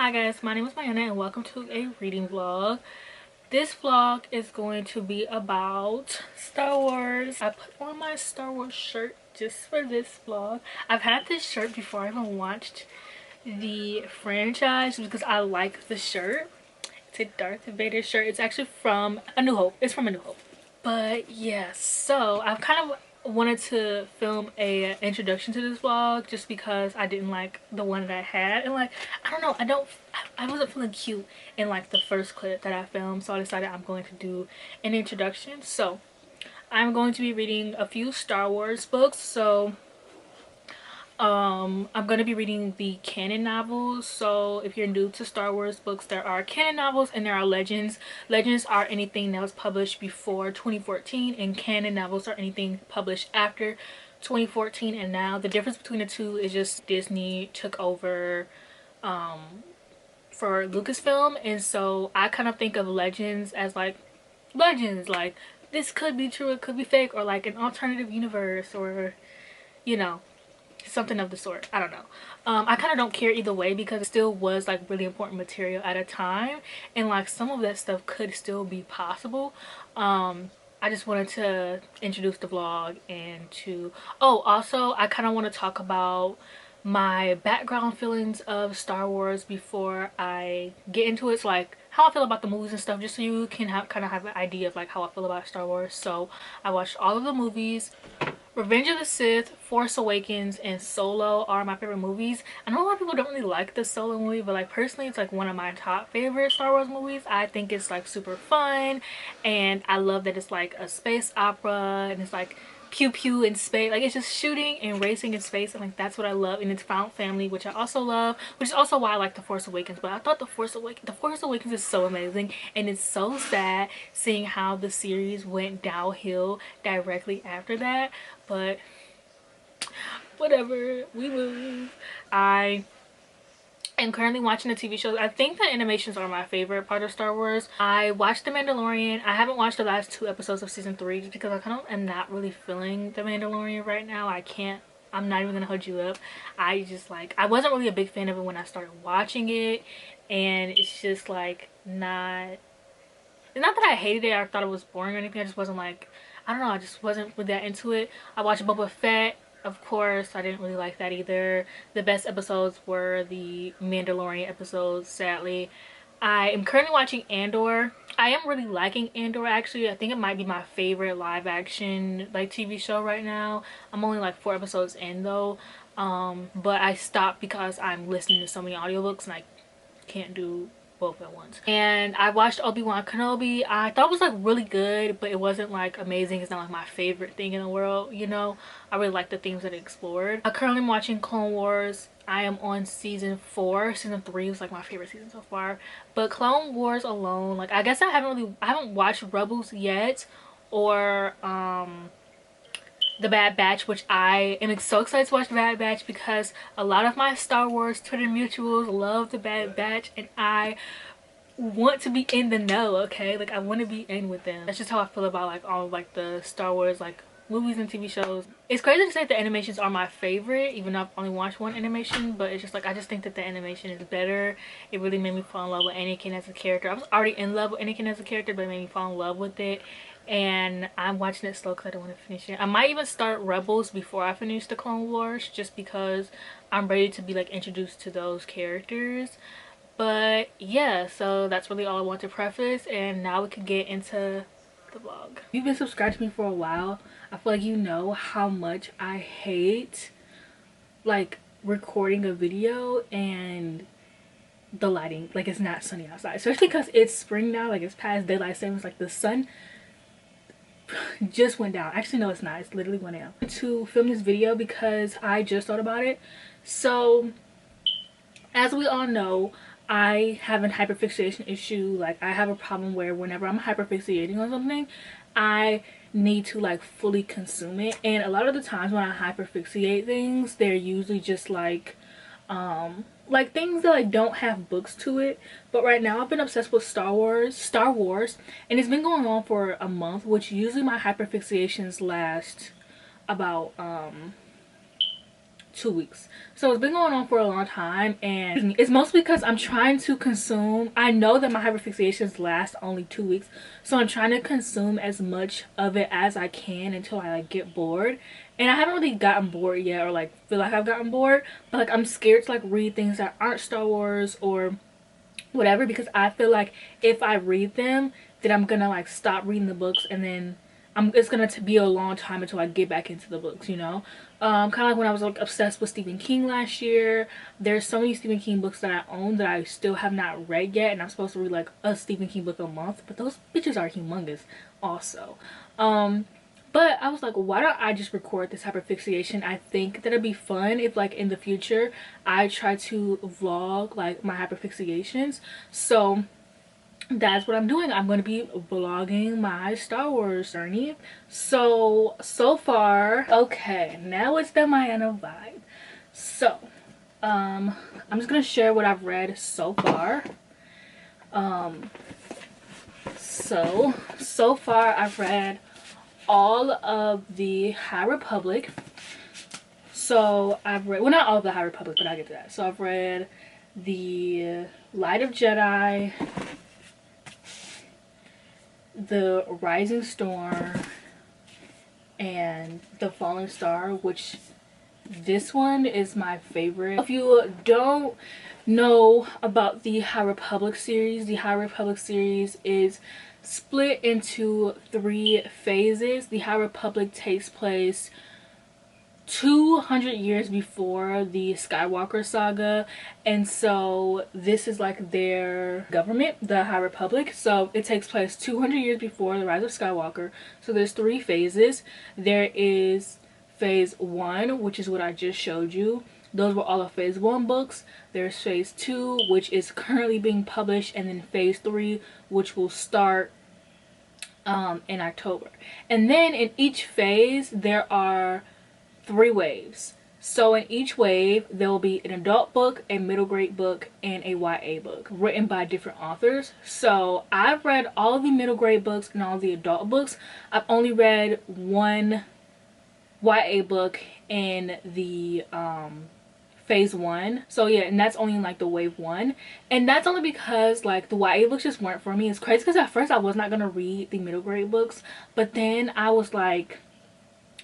Hi guys, my name is Mayana and welcome to a reading vlog. This vlog is going to be about Star Wars. I put on my Star Wars shirt just for this vlog. I've had this shirt before I even watched the franchise because I like the shirt. It's a Darth Vader shirt. It's actually from A New Hope. It's from A New Hope. But yeah, so I've kind of wanted to film a introduction to this vlog just because I didn't like the one that I had, and like I don't know, I wasn't feeling cute in like the first clip that I filmed, so I decided I'm going to do an introduction. So I'm going to be reading a few Star Wars books. So I'm gonna be reading the canon novels. So if you're new to Star Wars books, there are canon novels and there are legends. Legends are anything that was published before 2014, and canon novels are anything published after 2014. And now the difference between the two is just Disney took over for Lucasfilm, and so I kind of think of legends as like legends, like this could be true, it could be fake, or like an alternative universe, or you know, something of the sort. I don't know. I kind of don't care either way because it still was like really important material at a time, and like some of that stuff could still be possible. I just wanted to introduce the vlog and to also I kind of want to talk about my background feelings of Star Wars before I get into it. So like how I feel about the movies and stuff, just so you can kind of have an idea of like how I feel about Star Wars. So I watched all of the movies. Revenge of the Sith, Force Awakens, and Solo are my favorite movies. I know a lot of people don't really like the Solo movie, but like personally it's like one of my top favorite Star Wars movies. I think it's like super fun, and I love that it's like a space opera and it's like pew pew in space, like it's just shooting and racing in space, and like that's what I love. And it's found family, which I also love, which is also why I like the Force Awakens. But I thought the Force Awakens is so amazing, and it's so sad seeing how the series went downhill directly after that. But whatever, we move. I am currently watching the TV shows. I think the animations are my favorite part of Star Wars. I watched The Mandalorian. I haven't watched the last 2 episodes of season 3 just because I kind of am not really feeling The Mandalorian right now. I'm not even gonna hold you up. I just like, I wasn't really a big fan of it when I started watching it, and it's just like not, it's not that I hated it or thought it was boring or anything. I just wasn't like, I don't know, I just wasn't really that into it. I watched Boba Fett, of course. I didn't really like that either. The best episodes were the Mandalorian episodes, sadly. I am currently watching Andor. I am really liking Andor, actually. I think it might be my favorite live action like TV show right now. I'm only like 4 episodes in though. But I stopped because I'm listening to so many audiobooks and I can't do both at once. And I watched Obi-Wan Kenobi. I thought it was like really good, but it wasn't like amazing. It's not like my favorite thing in the world, you know. I really like the themes that it explored. I currently am watching Clone Wars. I am on season 4. Season 3 was like my favorite season so far. But Clone Wars alone, like I guess I haven't watched Rebels yet, or The Bad Batch, which I am so excited to watch The Bad Batch because a lot of my Star Wars Twitter mutuals love The Bad Batch, and I want to be in the know, okay? Like I want to be in with them. That's just how I feel about like all of like the Star Wars like movies and TV shows. It's crazy to say the animations are my favorite, even though I've only watched one animation, but it's just like I just think that the animation is better. It really made me fall in love with Anakin as a character. I was already in love with Anakin as a character, but it made me fall in love with it. And I'm watching it slow because I don't want to finish it. I might even start Rebels before I finish the Clone Wars, just because I'm ready to be like introduced to those characters. But yeah, so that's really all I want to preface, and now we can get into the vlog. If you've been subscribed to me for a while, I feel like you know how much I hate like recording a video and the lighting, like it's not sunny outside, especially because it's spring now, like it's past daylight savings, like the sun just went down. Actually no, it's not, it's literally 1 a.m. to film this video because I just thought about it. So as we all know, I have a hyperfixation issue. Like I have a problem where whenever I'm hyperfixating on something, I need to like fully consume it, and a lot of the times when I hyperfixate things, they're usually just like things that like don't have books to it. But right now I've been obsessed with Star Wars, and it's been going on for a month, which usually my hyperfixations last about 2 weeks. So it's been going on for a long time, and it's mostly because I'm trying to consume. I know that my hyperfixations last only 2 weeks, so I'm trying to consume as much of it as I can until I like get bored. And I haven't really gotten bored yet, or like feel like I've gotten bored, but like I'm scared to like read things that aren't Star Wars or whatever, because I feel like if I read them, then I'm gonna like stop reading the books, and then it's gonna be a long time until I get back into the books, you know. Kind of like when I was like obsessed with Stephen King last year. There's so many Stephen King books that I own that I still have not read yet, and I'm supposed to read like a Stephen King book a month, but those bitches are humongous also. But I was like, why don't I just record this hyperfixation? I think that it'd be fun if like in the future I try to vlog like my hyperfixations. So that's what I'm doing. I'm going to be vlogging my Star Wars journey. So far, okay, now it's the Mayana vibe. So, I'm just going to share what I've read so far. So far I've read all of the High Republic. So I've read, well, not all of the High Republic, but I'll get to that. So I've read the Light of Jedi, the Rising Storm, and the Falling Star, which this one is my favorite. If you don't know about the High Republic series, the High Republic series is split into 3 phases. The High Republic takes place 200 years before the Skywalker saga, and so this is like their government, the High Republic. So it takes place 200 years before the rise of Skywalker. So there's 3 phases. There is phase 1, which is what I just showed you. Those were all of phase 1 books. There's phase 2, which is currently being published, and then phase 3, which will start in October. And then in each phase there are 3 waves. So in each wave there will be an adult book, a middle grade book, and a YA book written by different authors. So I've read all of the middle grade books and all the adult books. I've only read 1 YA book in the phase 1. So yeah, and that's only in like the wave 1, and that's only because like the YA books just weren't for me. It's crazy because at first I was not gonna read the middle grade books, but then I was like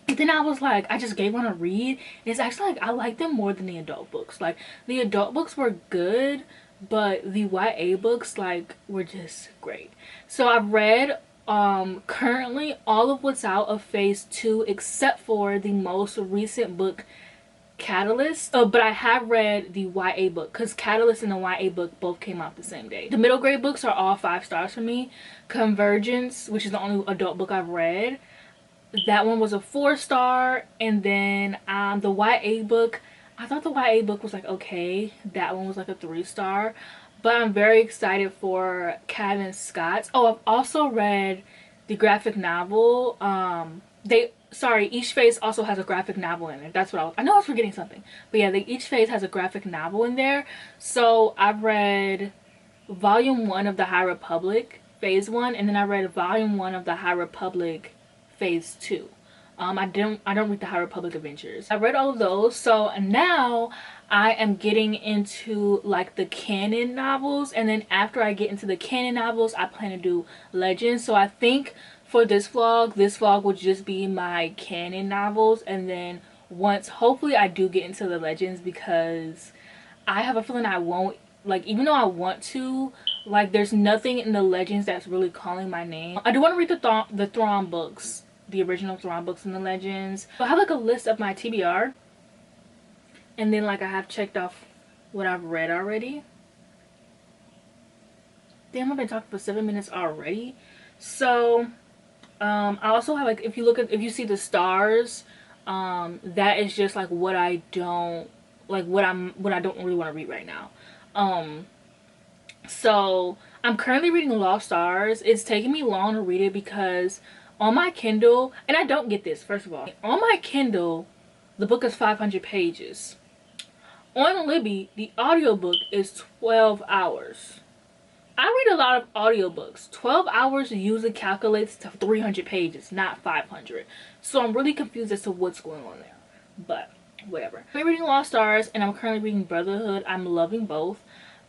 I just gave one a read, and it's actually like I like them more than the adult books. Like the adult books were good, but the YA books like were just great. So I've read currently all of what's out of phase 2 except for the most recent book, Catalyst. But I have read the YA book because Catalyst and the YA book both came out the same day. The middle grade books are all 5 stars for me. Convergence, which is the only adult book I've read, that one was a 4-star. And then the YA book, I thought the YA book was like okay, that one was like a 3-star. But I'm very excited for Canon Scott's. Oh, I've also read the graphic novel. Each phase also has a graphic novel in it. That's what I know I was forgetting something. But yeah, each phase has a graphic novel in there. So I've read volume 1 of the High Republic, phase 1, and then I read volume 1 of the High Republic, phase 2. I don't read the High Republic Adventures. I read all of those. So now I am getting into like the canon novels, and then after I get into the canon novels, I plan to do Legends. So I think for this vlog would just be my canon novels, and then once hopefully I do get into the Legends, because I have a feeling I won't, like, even though I want to, like, there's nothing in the Legends that's really calling my name. I do want to read the Thrawn books, the original Thrawn books in the Legends. So I have like a list of my TBR, and then like I have checked off what I've read already. Damn, I've been talking for 7 minutes already. So I also have like, if you see the stars, that is just like what I don't really want to read right now. So I'm currently reading Lost Stars. It's taking me long to read it because on my Kindle, and I don't get this, first of all, on my Kindle the book is 500 pages. On Libby the audiobook is 12 hours. I read a lot of audiobooks. 12 hours usually calculates to 300 pages, not 500. So I'm really confused as to what's going on there. But whatever. I'm reading Lost Stars and I'm currently reading Brotherhood. I'm loving both.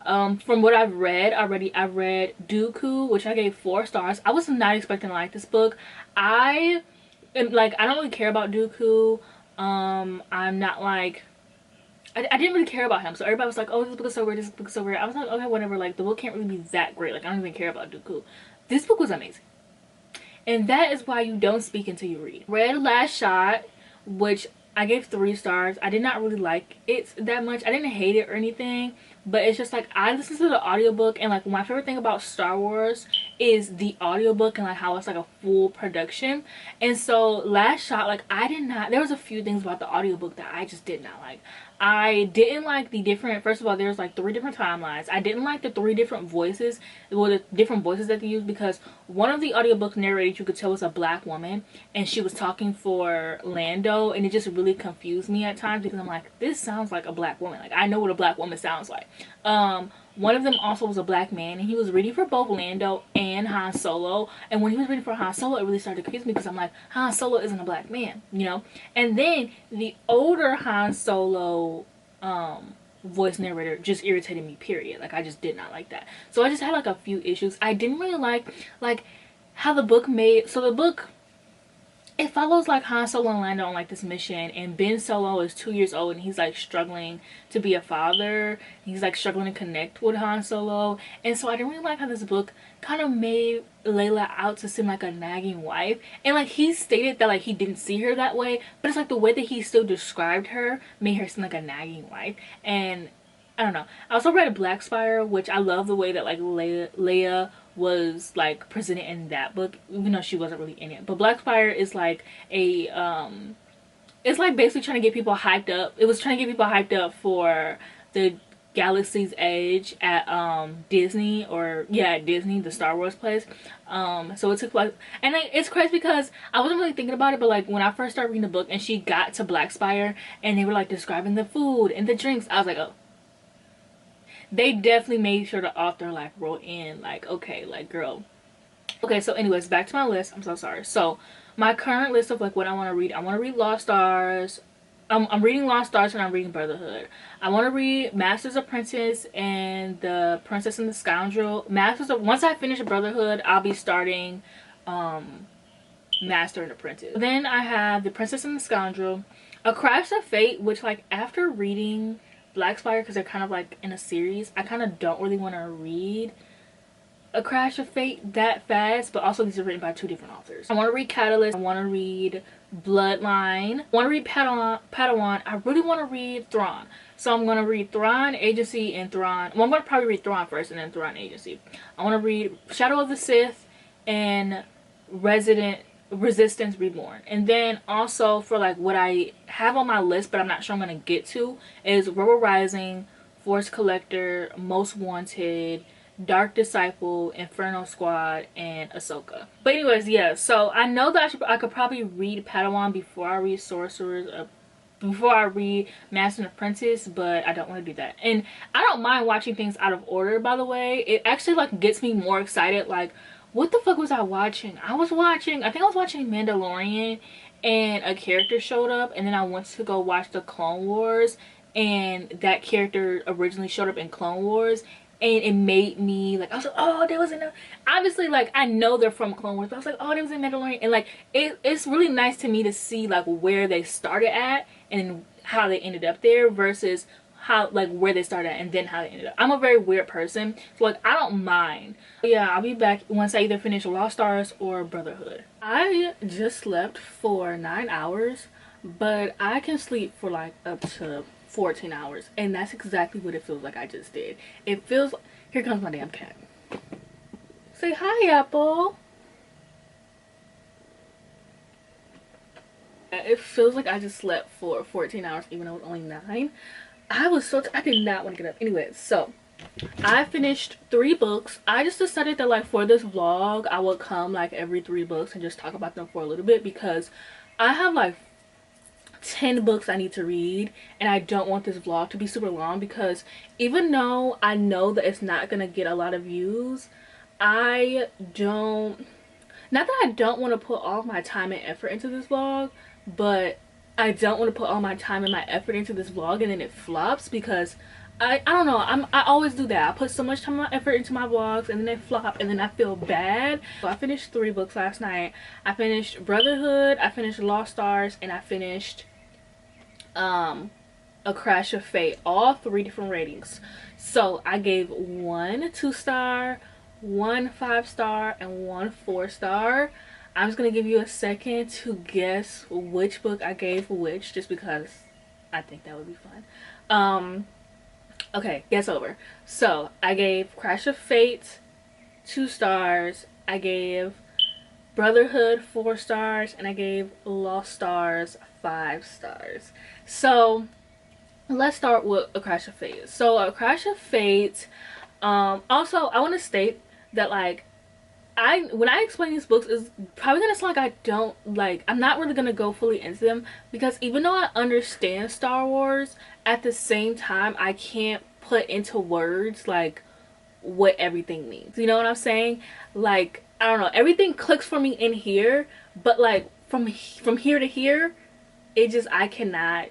From what I've read already, I've read Dooku, which I gave 4 stars. I was not expecting to like this book. I don't really care about Dooku. I'm not like, I didn't really care about him, so everybody was like, oh, this book is so weird, this book is so weird. I was like, okay, whatever, like the book can't really be that great, like I don't even care about Dooku. This book was amazing, and that is why you don't speak until you read. Read Last Shot, which I gave 3 stars. I did not really like it that much. I didn't hate it or anything, but it's just like I listened to the audiobook, and like my favorite thing about Star Wars is the audiobook and like how it's like a full production. And so Last Shot, like there was a few things about the audiobook that I just did not like. I didn't like the different, first of all, there's like 3 different timelines. I didn't like the 3 different voices, well, the different voices that they use, because one of the audiobooks narrated, you could tell, was a black woman, and she was talking for Lando, and it just really confused me at times, because I'm like, this sounds like a black woman. Like, I know what a black woman sounds like. One of them also was a black man, and he was reading for both Lando and Han Solo. And when he was reading for Han Solo, it really started to confuse me, because I'm like, Han Solo isn't a black man, you know? And then the older Han Solo voice narrator just irritated me, period. Like, I just did not like that. So I just had like a few issues. I didn't really like how the book made, so the book, it follows like Han Solo and Lando on like this mission, and Ben Solo is 2 years old, and he's like struggling to be a father. He's like struggling to connect with Han Solo. And so I didn't really like how this book kind of made Layla out to seem like a nagging wife. And like he stated that like he didn't see her that way, but it's like the way that he still described her made her seem like a nagging wife. And I don't know. I also read Black Spire, which I love the way that like Leia was like presented in that book, even though she wasn't really in it. But Black Spire is like a it's like basically trying to get people hyped up. It was trying to get people hyped up for the Galaxy's Edge at Disney, or yeah, at Disney, the Star Wars place. So it took place, and like, it's crazy because I wasn't really thinking about it, but like when I first started reading the book and she got to Black Spire and they were like describing the food and the drinks, I was like, oh, they definitely made sure the author like wrote in like, okay, like girl. Okay, so anyways, back to my list. I'm so sorry. So my current list of like what I want to read, I want to read Lost Stars. I'm reading Lost Stars and I'm reading Brotherhood. I want to read Master's Apprentice and The Princess and the Scoundrel. Once I finish Brotherhood, I'll be starting Master and Apprentice. Then I have The Princess and the Scoundrel, A Crash of Fate, which like after reading Black Spire, because they're kind of like in a series, I kind of don't really want to read A Crash of Fate that fast, but also these are written by 2 different authors. I want to read Catalyst. I want to read Bloodline. I want to read Padawan. I really want to read Thrawn. So I'm going to read Thrawn Agency and Thrawn. Well, I'm going to probably read Thrawn first and then Thrawn Agency. I want to read Shadow of the Sith and Resistance Reborn. And then also for like what I have on my list but I'm not sure I'm going to get to is Rebel Rising, Force Collector, Most Wanted, Dark Disciple, Inferno Squad, and Ahsoka. But anyways, yeah, so I know that I could probably read Padawan before I read before I read Master and Apprentice, but I don't want to do that. And I don't mind watching things out of order, by the way. It actually like gets me more excited. Like, what the fuck was I watching? I think I was watching Mandalorian, and a character showed up, and then I went to go watch the Clone Wars, and that character originally showed up in Clone Wars, and it made me like, I was like, oh, they was in a, obviously like I know they're from Clone Wars, but I was like, oh, they was in Mandalorian. And like it's really nice to me to see like where they started at and how they ended up there versus how like where they started at and then how they ended up. I'm a very weird person, so like I don't mind. But yeah, I'll be back once I either finish Lost Stars or Brotherhood. I just slept for 9 hours, but I can sleep for like up to 14 hours, and that's exactly what it feels like I just did. It feels like, here comes my damn cat. Say hi, Apple. It feels like I just slept for 14 hours even though it was only 9. I did not want to get up. Anyway, so I finished 3 books. I just decided that like for this vlog I would come like every 3 books and just talk about them for a little bit, because I have like 10 books I need to read, and I don't want this vlog to be super long, because even though I know that it's not gonna get a lot of views, not that I don't want to put all of my time and effort into this vlog, but I don't want to put all my time and my effort into this vlog and then it flops, because I don't know, I always do that. I put so much time and effort into my vlogs and then they flop and then I feel bad. So I finished 3 books last night. I finished Brotherhood, I finished Lost Stars, and I finished A Crash of Fate. All 3 different ratings. So I gave 1 2-star, 1 5-star, and 1 4-star. I'm just gonna give you a second to guess which book I gave which, just because I think that would be fun. Okay, guess over. So I gave Crash of Fate 2 stars, I gave Brotherhood 4 stars, and I gave Lost Stars 5 stars. So let's start with A Crash of Fate. So A Crash of Fate, also I want to state that, like, when I explain these books, it's probably gonna sound like I'm not really gonna go fully into them, because even though I understand Star Wars, at the same time I can't put into words like what everything means. You know what I'm saying? Like, I don't know, everything clicks for me in here, but like from here to here, I cannot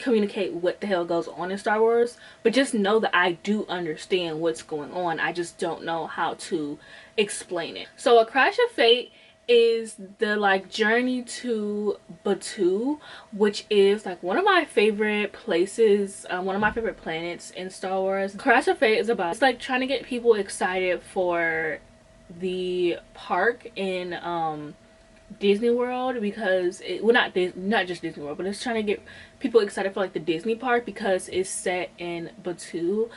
communicate what the hell goes on in Star Wars. But just know that I do understand what's going on. I just don't know how to explain it. So A Crash of Fate is the like journey to Batuu, which is like one of my favorite places, one of my favorite planets in Star Wars. Crash of Fate is about, it's like trying to get people excited for the park in Disney World, because not just Disney World, but it's trying to get people excited for like the Disney park because it's set in Batuu.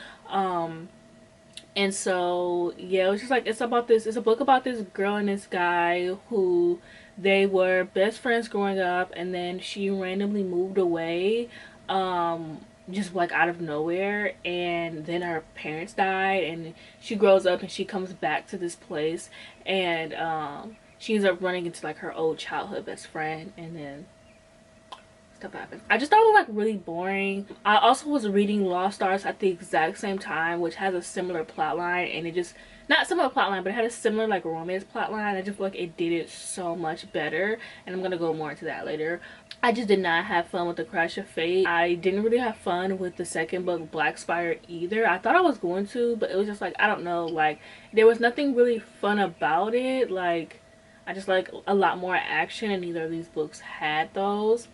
And so yeah, it's just like, it's a book about this girl and this guy who they were best friends growing up, and then she randomly moved away, just like out of nowhere, and then her parents died, and she grows up and she comes back to this place, and she ends up running into like her old childhood best friend, and then stuff happens. I just thought it was like really boring. I also was reading Lost Stars at the exact same time, which has a similar plot line, and it just, not similar plot line, but it had a similar like romance plot line. I just feel like it did it so much better, and I'm gonna go more into that later. I just did not have fun with The Crash of Fate. I didn't really have fun with the second book, Black Spire, either. I thought I was going to, but it was just like, I don't know, like there was nothing really fun about it. Like, I just like a lot more action, and neither of these books had those.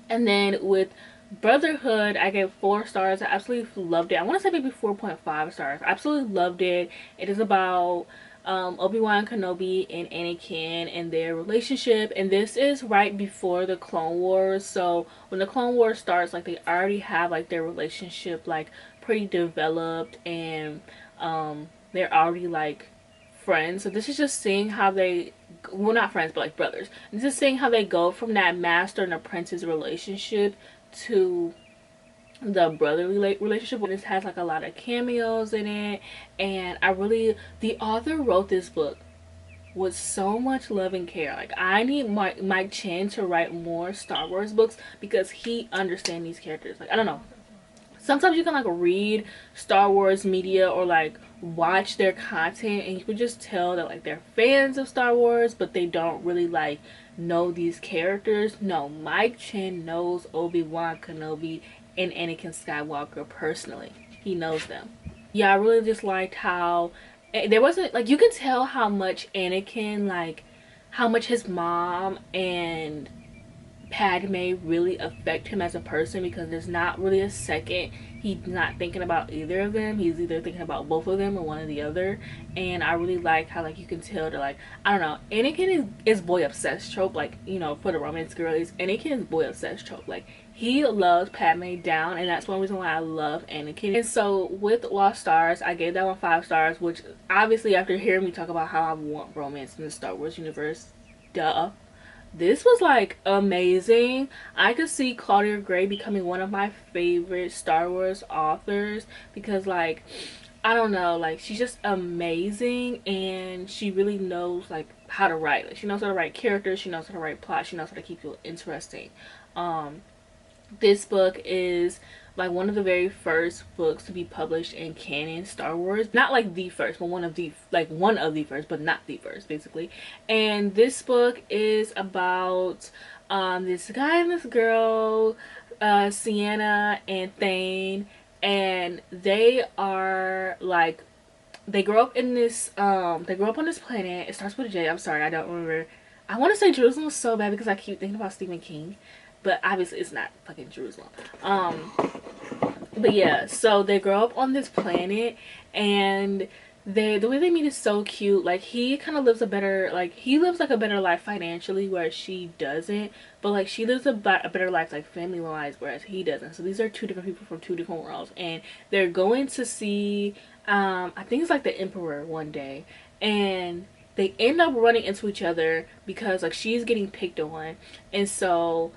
And then with Brotherhood, I gave 4 stars. I absolutely loved it. I want to say maybe 4.5 stars. I absolutely loved it. It is about Obi-Wan Kenobi and Anakin and their relationship, and this is right before the Clone Wars. So when the Clone Wars starts, like they already have like their relationship like pretty developed, and they're already like friends. So this is just seeing how they, well, not friends, but like brothers, and just seeing how they go from that master and apprentice relationship to the brotherly relationship. This has like a lot of cameos in it, and the author wrote this book with so much love and care. Like, I need Mike Chen to write more Star Wars books, because he understands these characters. Like, I don't know, sometimes you can like read Star Wars media or like watch their content, and you can just tell that like they're fans of Star Wars, but they don't really like know these characters. No, Mike Chen knows Obi-Wan Kenobi and Anakin Skywalker personally. He knows them. Yeah, I really just liked how there wasn't like, you can tell how much Anakin, like how much his mom and Padme really affect him as a person, because there's not really a second he's not thinking about either of them. He's either thinking about both of them or one or the other. And I really like how like you can tell that, like, I don't know, Anakin is boy obsessed trope, like, you know, for the romance girlies, Anakin is boy obsessed trope. Like, he loves Padme down, and that's one reason why I love Anakin. And so with Lost Stars, I gave that one 5 stars, which obviously after hearing me talk about how I want romance in the Star Wars universe, duh. This was like amazing. I could see Claudia Gray becoming one of my favorite Star Wars authors, because like, I don't know, like she's just amazing, and she really knows like how to write. Like, she knows how to write characters, she knows how to write plot, she knows how to keep you interesting. This book is like one of the very first books to be published in canon Star Wars. Not like the first, but one of the first, but not the first, basically. And this book is about this guy and this girl, Sienna and Thane, and they are like, they grow up in this they grow up on this planet. It starts with a J. I'm sorry, I don't remember. I want to say Jerusalem so bad because I keep thinking about Stephen King, but obviously it's not fucking Jerusalem. But yeah, so they grow up on this planet, and the way they meet is so cute. Like, he kind of lives a better, like, he lives like a better life financially, whereas she doesn't. But like, she lives a better life like family wise, whereas he doesn't. So these are two different people from two different worlds, and they're going to see I think it's like the emperor one day, and they end up running into each other because like she's getting picked on. And so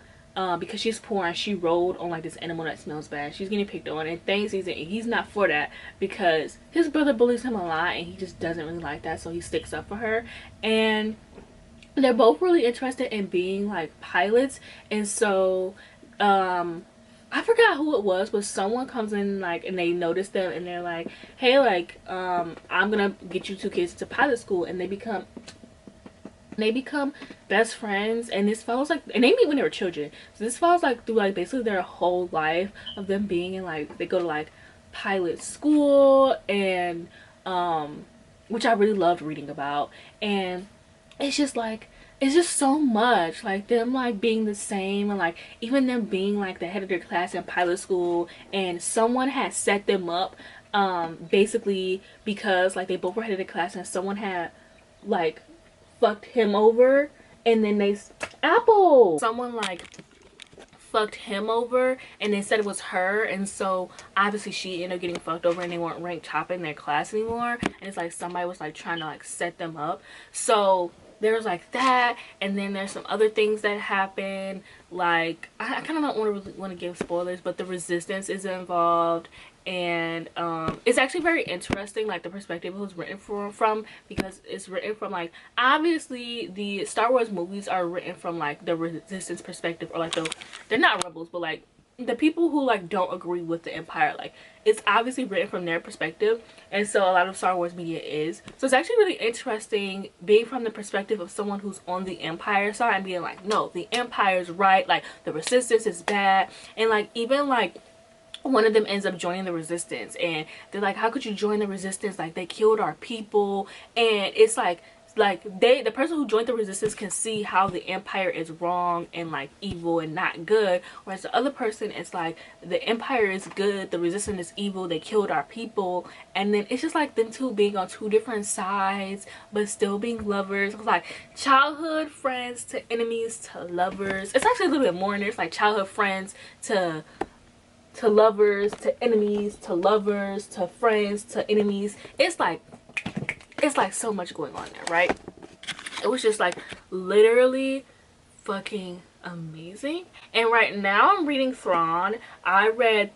because she's poor and she rode on like this animal that smells bad, she's getting picked on, and Thane sees it and he's not for that because his brother bullies him a lot and he just doesn't really like that, so he sticks up for her. And they're both really interested in being like pilots. And so I forgot who it was, but someone comes in like, and they notice them and they're like, hey, like I'm gonna get you two kids to pilot school. And they become best friends. And this follows like, and they meet when they were children, so this follows like through like basically their whole life of them being in like, they go to like pilot school, and which I really loved reading about. And it's just like, it's just so much like them like being the same, and like even them being like the head of their class in pilot school, and someone had set them up basically because like they both were head of the class and someone had like fucked him over. And then someone like fucked him over, and they said it was her, and so obviously she ended up getting fucked over and they weren't ranked top in their class anymore. And it's like somebody was like trying to like set them up. So there's like that, and then there's some other things that happen. Like, I kind of don't really want to give spoilers, but the resistance is involved. And it's actually very interesting, like the perspective it was written from, because it's written from like, obviously the Star Wars movies are written from like the resistance perspective, or like they're not rebels, but like the people who like don't agree with the Empire. Like, it's obviously written from their perspective, and so a lot of Star Wars media is. So it's actually really interesting being from the perspective of someone who's on the Empire side and being like, no, the Empire's right, like the resistance is bad. And like, even like one of them ends up joining the resistance, and they're like, how could you join the resistance, like they killed our people. And it's like the person who joined the resistance can see how the Empire is wrong and like evil and not good, whereas the other person is like, the Empire is good, the resistance is evil, they killed our people. And then it's just like them two being on two different sides but still being lovers. It's like childhood friends to enemies to lovers. It's actually a little bit more in there. It's like childhood friends to lovers to enemies to lovers to friends to enemies. It's like so much going on there, right? It was just like literally fucking amazing. And right now I'm reading Thrawn. I read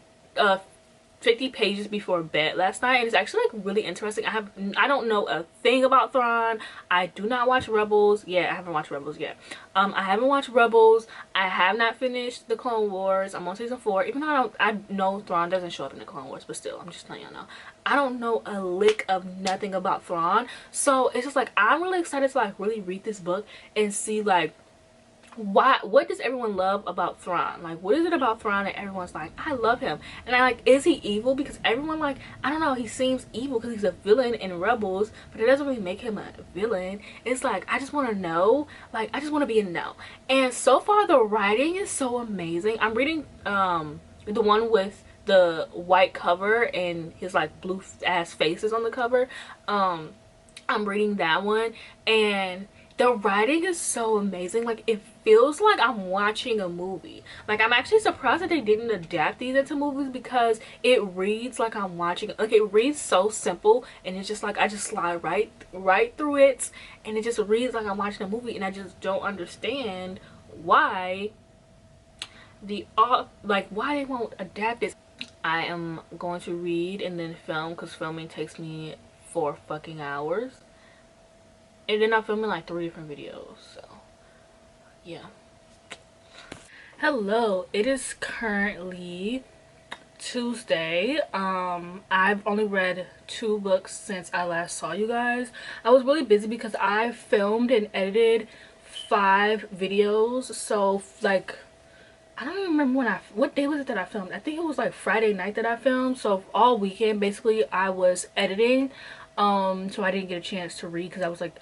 50 pages before bed last night, and it's actually like really interesting. I don't know a thing about Thrawn. I do not watch Rebels. Yeah, I haven't watched Rebels yet. I haven't watched Rebels. I have not finished the Clone Wars. I'm on season 4, even though I know Thrawn doesn't show up in the Clone Wars, but still, I'm just letting y'all know. I don't know a lick of nothing about Thrawn. So it's just like, I'm really excited to like really read this book and see like what does everyone love about Thrawn. Like, what is it about Thrawn that everyone's like, I love him? And I like, is he evil? Because everyone like, I don't know, he seems evil because he's a villain in Rebels, but it doesn't really make him a villain. It's like, I just want to know, like, I just want to be in know. And so far the writing is so amazing. I'm reading the one with the white cover and his like blue ass faces on the cover. I'm reading that one, and the writing is so amazing. Like, it feels like I'm watching a movie. Like, I'm actually surprised that they didn't adapt these into movies, because it reads like I'm watching, like, it reads so simple, and it's just like I just slide right through it, and it just reads like I'm watching a movie. And I just don't understand why why they won't adapt this. I am going to read and then film, because filming takes me 4 fucking hours. And then I'm filming like 3 different videos, so yeah. Hello, it is currently Tuesday. I've only read 2 books since I last saw you guys. I was really busy because I filmed and edited 5 videos. So like, I don't even remember what day was it that I filmed. I think it was like Friday night that I filmed. So all weekend basically I was editing. So I didn't get a chance to read because I was like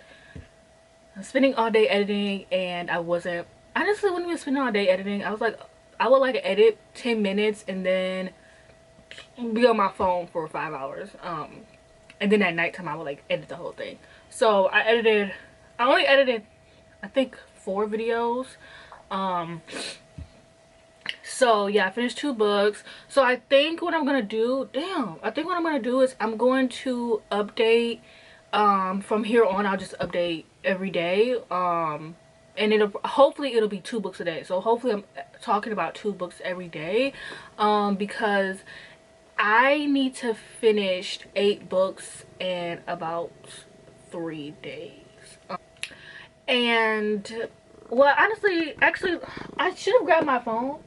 spending all day editing, and I wasn't, honestly wasn't even spending all day editing. I was like, I would like edit 10 minutes and then be on my phone for 5 hours. And then at nighttime I would like edit the whole thing. So I only edited I think 4 videos. So yeah, I finished 2 books. So I think what I'm gonna do, is I'm going to update, from here on I'll just update every day. And hopefully it'll be 2 books a day. So hopefully I'm talking about 2 books every day, because I need to finish 8 books in about 3 days. And well, honestly, actually I should have grabbed my phone.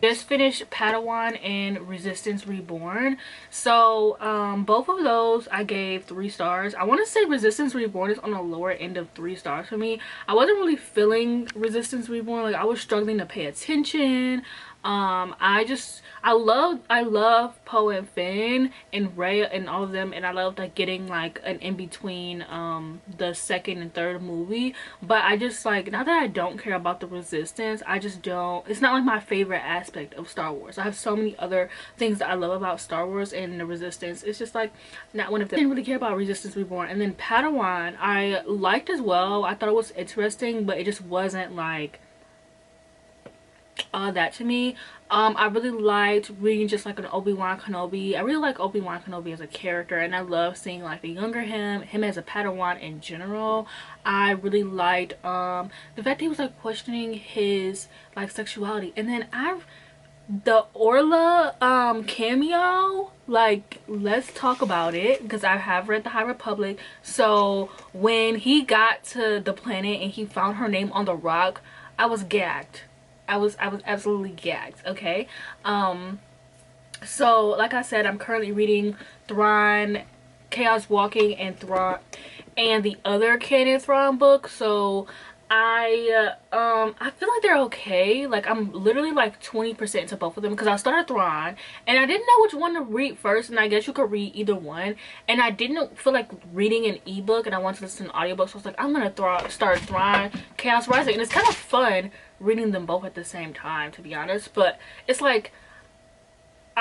Just finished Padawan and Resistance Reborn. So both of those I gave 3 stars. I want to say Resistance Reborn is on the lower end of 3 stars for me. I wasn't really feeling Resistance Reborn. Like, I was struggling to pay attention. I love Poe and Finn and Rey and all of them, and I loved like getting like an in between the second and third movie. But I just, like, not that I don't care about the Resistance, I just don't, it's not like my favorite aspect of Star Wars. I have so many other things that I love about Star Wars, and the Resistance, it's just like not one of them. I didn't really care about Resistance Reborn. And then Padawan I liked as well. I thought it was interesting, but it just wasn't like that to me. I really liked reading just like an Obi-Wan Kenobi. I really like Obi-Wan Kenobi as a character, and I love seeing like the younger him as a Padawan in general. I really liked the fact that he was like questioning his like sexuality. And then the Orla cameo, like, let's talk about it, because I have read the High Republic. So when he got to the planet and he found her name on the rock, I was gagged. I was absolutely gagged. Okay. So like I said, I'm currently reading Thrawn, Chaos Walking, and Thrawn, and the other canon Thrawn book. So I feel like they're okay. Like, I'm literally like 20% into both of them, because I started Thrawn and I didn't know which one to read first, and I guess you could read either one, and I didn't feel like reading an ebook, and I wanted to listen to an audiobook. So I was like, I'm gonna start Thrawn Chaos Rising, and it's kind of fun reading them both at the same time, to be honest. But it's like,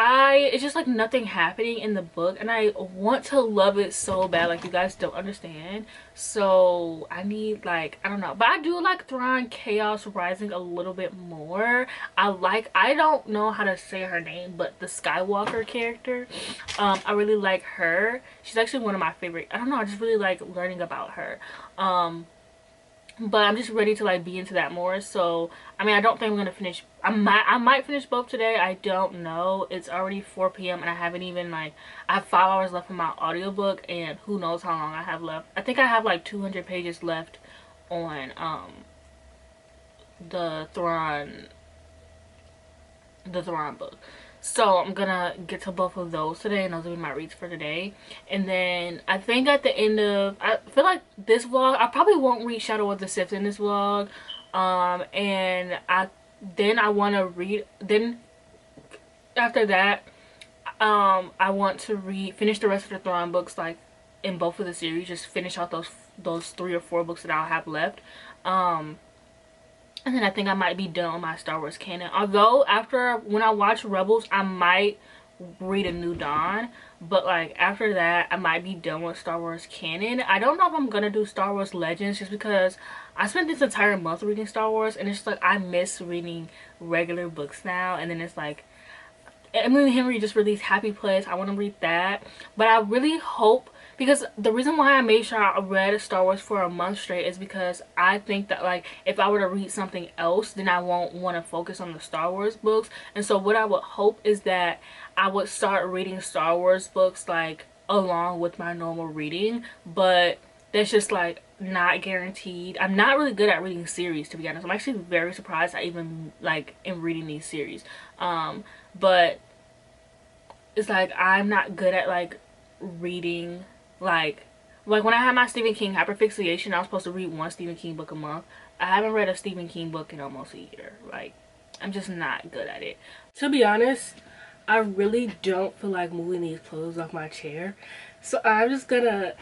it's just like nothing happening in the book, and I want to love it so bad. Like, you guys don't understand. So I need, like, I don't know, but I do like Thrawn Chaos Rising a little bit more. I don't know how to say her name, but the Skywalker character, I really like her. She's actually one of my favorite. I don't know, I just really like learning about her. But I'm just ready to like be into that more. So I mean, I don't think I'm gonna finish. I might finish both today. I don't know. It's already 4 p.m. and I haven't even, like, I have 5 hours left in my audiobook, and who knows how long I have left. I think I have like 200 pages left on the Thrawn book. So I'm gonna get to both of those today, and those will be my reads for today. And then I think at the end of, I feel like this vlog, I probably won't read Shadow of the Sith in this vlog. And I want to read, then after that, I want to finish the rest of the Thrawn books, like in both of the series, just finish out those 3 or 4 books that I'll have left. And then I think I might be done with my Star Wars canon. Although when I watch Rebels, I might read A New Dawn. But like after that, I might be done with Star Wars canon. I don't know if I'm gonna do Star Wars Legends, just because I spent this entire month reading Star Wars, and it's like I miss reading regular books now. And then it's like Emily Henry just released Happy Place. I want to read that. But I really hope, because the reason why I made sure I read Star Wars for a month straight is because I think that, like, if I were to read something else, then I won't want to focus on the Star Wars books. And so what I would hope is that I would start reading Star Wars books, like, along with my normal reading. But that's just, like, not guaranteed. I'm not really good at reading series, to be honest. I'm actually very surprised I even, like, am reading these series. But it's like I'm not good at, like, reading, like, Like when I had my Stephen King hyperfixation, I was supposed to read one Stephen King book a month. I haven't read a Stephen King book in almost a year. Like, I'm just not good at it. To be honest, I really don't feel like moving these clothes off my chair. So I'm just gonna...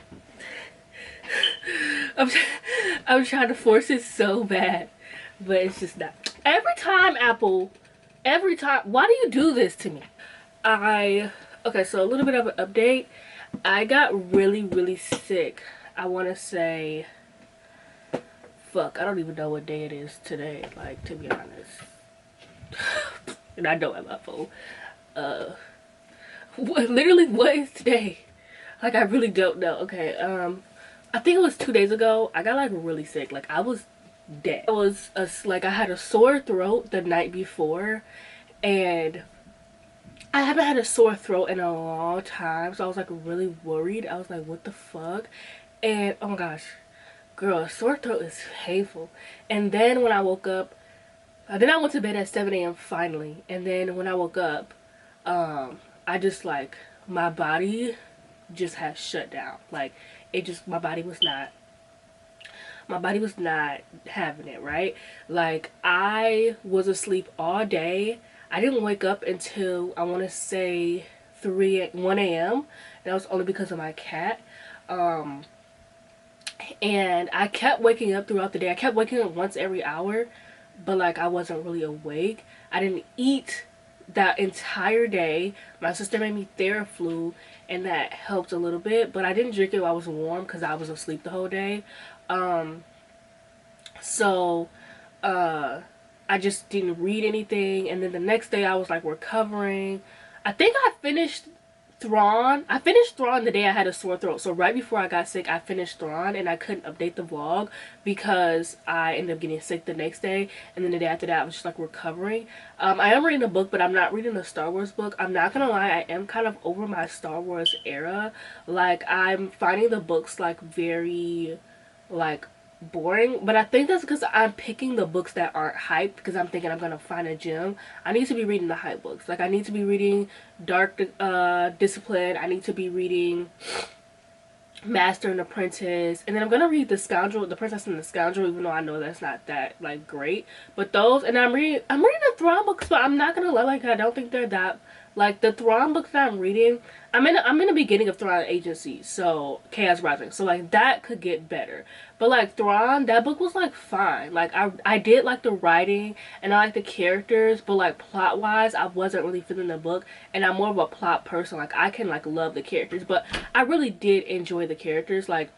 I'm trying to force it so bad. But it's just not. Every time, Apple, every time. Why do you do this to me? Okay, so a little bit of an update. I got really sick. I want to say... Fuck, I don't even know what day it is today, like, to be honest. And I don't have my phone. Literally, what is today? Like, I really don't know. Okay, I think it was 2 days ago. I got, like, really sick. Like, I was dead. I had a sore throat the night before, and I haven't had a sore throat in a long time, so I was, like, really worried. I was like, what the fuck? And, oh my gosh. Girl, a sore throat is painful. And then when I woke up, then I went to bed at 7 a.m. finally. And then when I woke up, I just like, my body just had shut down. Like, my body was not having it, right? Like, I was asleep all day. I didn't wake up until, I want to say, 1 a.m. And that was only because of my cat. And I kept waking up throughout the day. I kept waking up once every hour, but like I wasn't really awake. I didn't eat that entire day. My sister made me Theraflu, and that helped a little bit, but I didn't drink it while I was warm because I was asleep the whole day. I just didn't read anything, and then the next day I was like recovering. I think I finished Thrawn. I finished Thrawn the day I had a sore throat. So right before I got sick, I finished Thrawn, and I couldn't update the vlog because I ended up getting sick the next day. And then the day after that, I was just like recovering. I am reading a book, but I'm not reading a Star Wars book. I'm not gonna lie, I am kind of over my Star Wars era. Like, I'm finding the books like very like boring, but I think that's because I'm picking the books that aren't hyped because I'm thinking I'm gonna find a gem. I need to be reading the hype books. Like, I need to be reading Dark Discipline. I need to be reading Master and Apprentice, and then I'm gonna read The Scoundrel, The Princess and the Scoundrel, even though I know that's not that like great. But those, and I'm reading the Thrawn books, but I'm not gonna lie, like, I don't think they're that, like, the Thrawn books that I'm reading, I'm in the beginning of Thrawn Agency, so Chaos Rising, so like that could get better. But like Thrawn, that book was like fine. Like, I did like the writing and I like the characters, but like plot wise I wasn't really feeling the book, and I'm more of a plot person. Like, I can like love the characters, but I really did enjoy the characters. Like,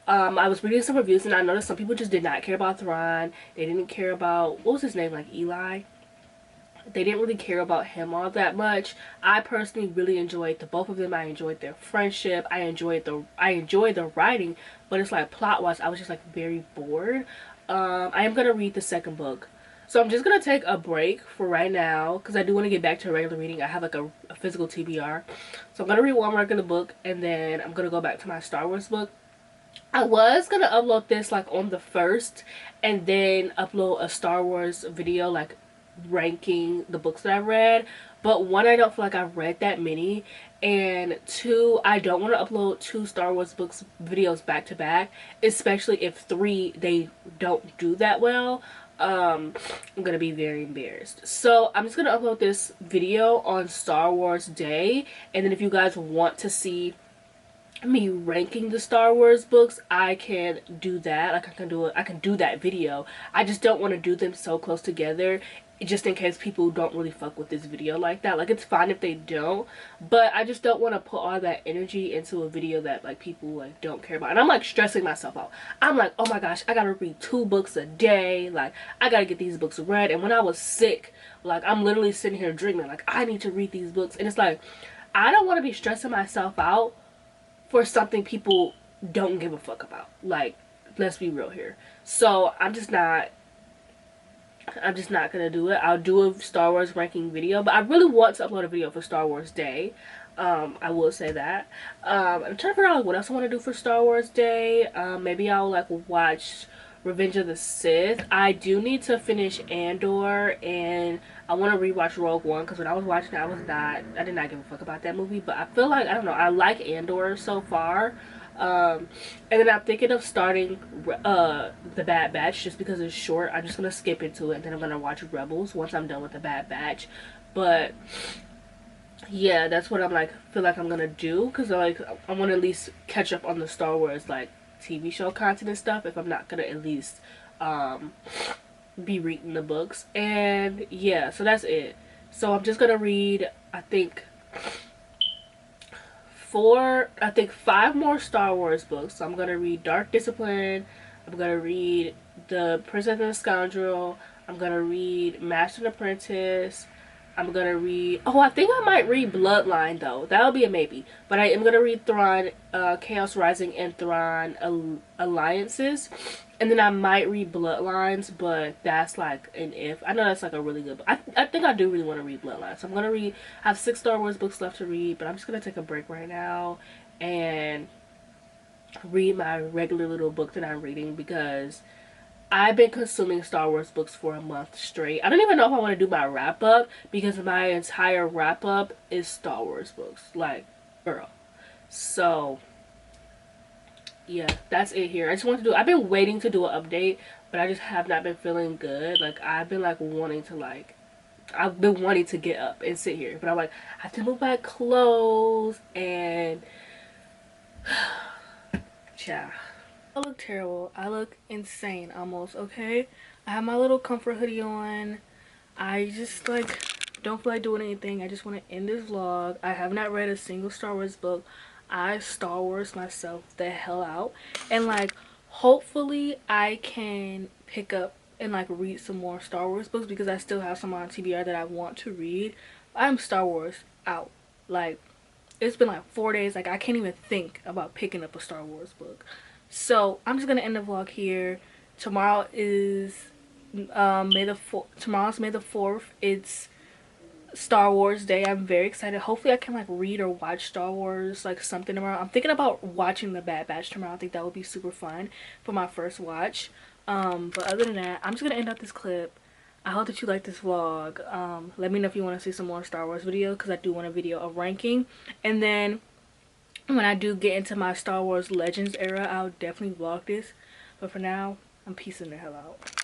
I was reading some reviews and I noticed some people just did not care about Thrawn. They didn't care about, what was his name, like Eli? They didn't really care about him all that much. I personally really enjoyed the both of them. I enjoyed their friendship. I enjoyed the writing, but it's like plot wise I was just like very bored. I am gonna read the second book, so I'm just gonna take a break for right now because I do want to get back to regular reading. I have like a physical TBR, so I'm gonna read one regular book and then I'm gonna go back to my Star Wars book. I was gonna upload this like on the 1st and then upload a Star Wars video, like ranking the books that I read, but one, I don't feel like I've read that many, and two, I don't want to upload 2 Star Wars books videos back to back, especially if 3 they don't do that well. I'm gonna be very embarrassed, so I'm just gonna upload this video on Star Wars Day, and then if you guys want to see me ranking the Star Wars books, I can do that. Like, I can do that video. I just don't want to do them so close together, just in case people don't really fuck with this video like that. Like, it's fine if they don't, but I just don't want to put all that energy into a video that like people like don't care about, and I'm like stressing myself out. I'm like, oh my gosh, I gotta read 2 books a day, like I gotta get these books read. And when I was sick, like, I'm literally sitting here dreaming like I need to read these books, and it's like I don't want to be stressing myself out for something people don't give a fuck about. Like, let's be real here. So I'm just not gonna do it. I'll do a Star Wars ranking video, but I really want to upload a video for Star Wars Day. I will say that. I'm trying to figure out what else I want to do for Star Wars Day. Maybe I'll like watch Revenge of the Sith. I do need to finish Andor, and I want to rewatch Rogue One because when I was watching it, I did not give a fuck about that movie. But I feel like, I don't know, I like Andor so far. And then I'm thinking of starting the Bad Batch just because it's short. I'm just gonna skip into it and then I'm gonna watch Rebels once I'm done with the Bad Batch. But yeah, that's what I'm like feel like I'm gonna do, because I want to at least catch up on the Star Wars like TV show content and stuff if I'm not gonna at least um be reading the books. And yeah, so that's it. So I'm just gonna read, I think 5 more Star Wars books. So I'm gonna read Dark Discipline, I'm gonna read The Princess and the Scoundrel, I'm gonna read Master and Apprentice, I'm gonna read, oh, I think I might read Bloodline though. That'll be a maybe. But I am gonna read Thrawn, Chaos Rising and Thrawn Alliances. And then I might read Bloodlines, but that's like an if. I know that's like a really good book. I think I do really want to read Bloodlines. So I'm gonna read, I have 6 Star Wars books left to read, but I'm just gonna take a break right now and read my regular little book that I'm reading, because I've been consuming Star Wars books for a month straight. I don't even know if I want to do my wrap up, because my entire wrap up is Star Wars books. Like, girl. So yeah, that's it here. I just want to do, I've been waiting to do an update, but I just have not been feeling good. Like, I've been like wanting to get up and sit here, but I'm like, I have to move my clothes and yeah. I look terrible. I look insane almost, okay? I have my little comfort hoodie on. I just like don't feel like doing anything. I just want to end this vlog. I have not read a single Star Wars book. I Star Wars myself the hell out, and like hopefully I can pick up and like read some more Star Wars books, because I still have some on TBR that I want to read. I'm Star Wars out. Like, it's been like 4 days, like I can't even think about picking up a Star Wars book. So I'm just gonna end the vlog here. Tomorrow is tomorrow's May the 4th. It's Star Wars Day. I'm very excited. Hopefully I can like read or watch Star Wars like something tomorrow. I'm thinking about watching the Bad Batch tomorrow. I think that would be super fun for my first watch. But other than that, I'm just gonna end up this clip. I hope that you like this vlog. Let me know if you want to see some more Star Wars videos, because I do want a video of ranking. And then when I do get into my Star Wars Legends era, I'll definitely vlog this. But for now, I'm peacing the hell out.